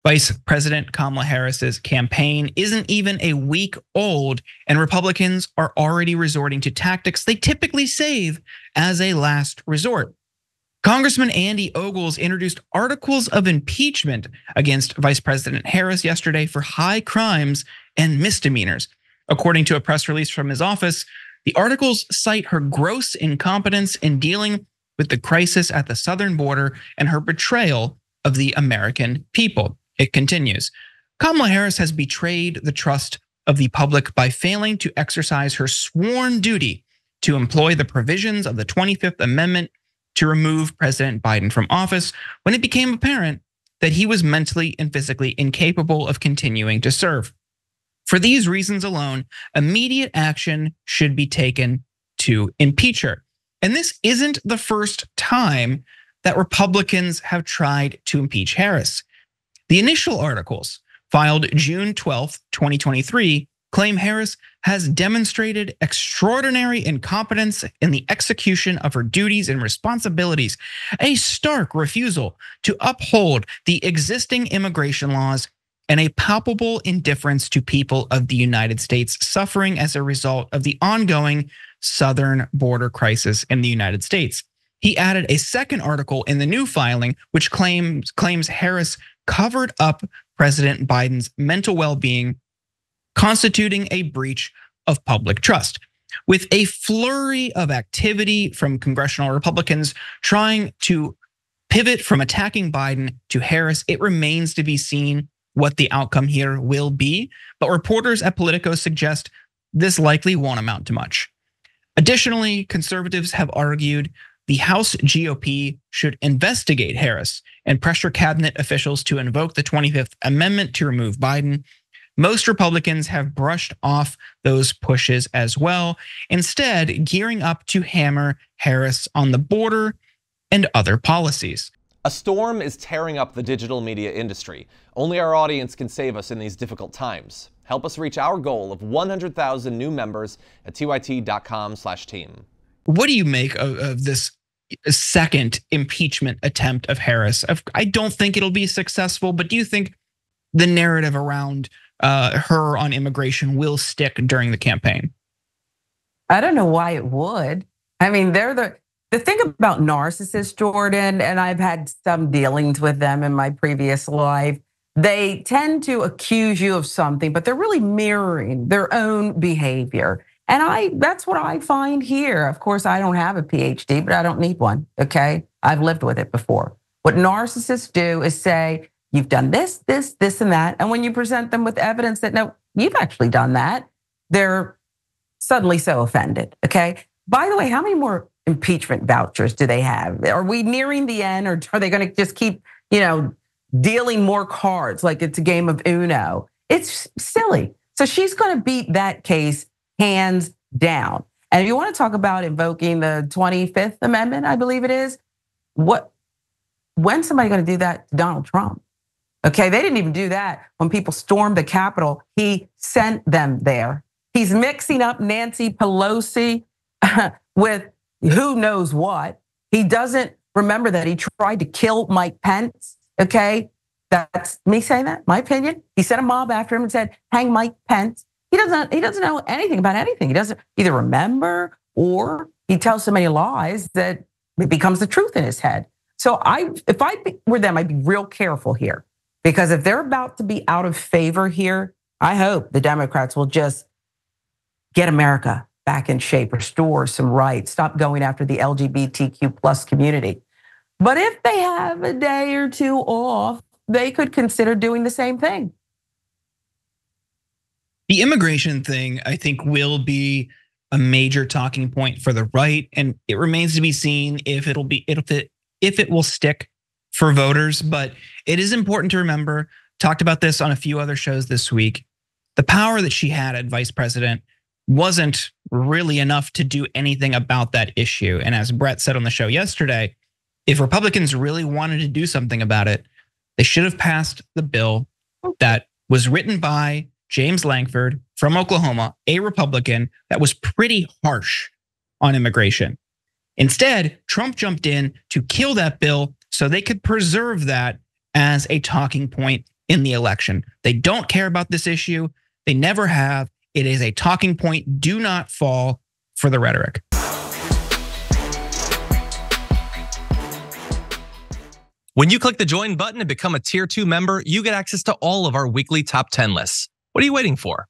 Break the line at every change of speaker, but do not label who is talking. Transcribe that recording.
Vice President Kamala Harris's campaign isn't even a week old, and Republicans are already resorting to tactics they typically save as a last resort. Congressman Andy Ogles introduced articles of impeachment against Vice President Harris yesterday for high crimes and misdemeanors. According to a press release from his office, the articles cite her gross incompetence in dealing with the crisis at the southern border and her betrayal of the American people. It continues. Kamala Harris has betrayed the trust of the public by failing to exercise her sworn duty to employ the provisions of the 25th Amendment to remove President Biden from office when it became apparent that he was mentally and physically incapable of continuing to serve. For these reasons alone, immediate action should be taken to impeach her. And this isn't the first time that Republicans have tried to impeach Harris. The initial articles, filed June 12th, 2023, claim Harris has demonstrated extraordinary incompetence in the execution of her duties and responsibilities, a stark refusal to uphold the existing immigration laws, and a palpable indifference to people of the United States suffering as a result of the ongoing southern border crisis in the United States. He added a second article in the new filing, which claims Harris covered up President Biden's mental well-being, constituting a breach of public trust. With a flurry of activity from congressional Republicans trying to pivot from attacking Biden to Harris, it remains to be seen what the outcome here will be. But reporters at Politico suggest this likely won't amount to much. Additionally, conservatives have argued the House GOP should investigate Harris and pressure cabinet officials to invoke the 25th Amendment to remove Biden. Most Republicans have brushed off those pushes as well, instead gearing up to hammer Harris on the border and other policies.
A storm is tearing up the digital media industry. Only our audience can save us in these difficult times. Help us reach our goal of 100,000 new members at tyt.com/team.
What do you make of this second impeachment attempt of Harris? I don't think it'll be successful, but do you think the narrative around her on immigration will stick during the campaign?
I don't know why it would. I mean, they're the thing about narcissists, Jordan, and I've had some dealings with them in my previous life. They tend to accuse you of something, but they're really mirroring their own behavior. And that's what I find here. Of course, I don't have a PhD, but I don't need one, okay? I've lived with it before. What narcissists do is say, you've done this, this, this, and that. And when you present them with evidence that, no, you've actually done that, they're suddenly so offended, okay? By the way, how many more impeachment vouchers do they have? Are we nearing the end, or are they gonna just keep, dealing more cards like it's a game of Uno? It's silly. So she's gonna beat that case hands down. And if you want to talk about invoking the 25th Amendment, I believe it is, when's somebody going to do that to Donald Trump? Okay, they didn't even do that when people stormed the Capitol. He sent them there. He's mixing up Nancy Pelosi with who knows what. He doesn't remember that he tried to kill Mike Pence, okay? That's me saying that, my opinion. He sent a mob after him and said, hang Mike Pence. He doesn't know anything about anything. He doesn't either remember, or he tells so many lies that it becomes the truth in his head. So if I were them, I'd be real careful here, because if they're about to be out of favor here, I hope the Democrats will just get America back in shape, restore some rights, stop going after the LGBTQ plus community. But if they have a day or two off, they could consider doing the same thing.
The immigration thing, I think, will be a major talking point for the right, and it remains to be seen if it will stick for voters. But it is important to remember, talked about this on a few other shows this week, the power that she had as vice president wasn't really enough to do anything about that issue. And as Brett said on the show yesterday, if Republicans really wanted to do something about it, they should have passed the bill that was written by James Lankford from Oklahoma, a Republican, that was pretty harsh on immigration. Instead, Trump jumped in to kill that bill so they could preserve that as a talking point in the election. They don't care about this issue. They never have. It is a talking point. Do not fall for the rhetoric.
When you click the join button and become a tier 2 member, you get access to all of our weekly top 10 lists. What are you waiting for?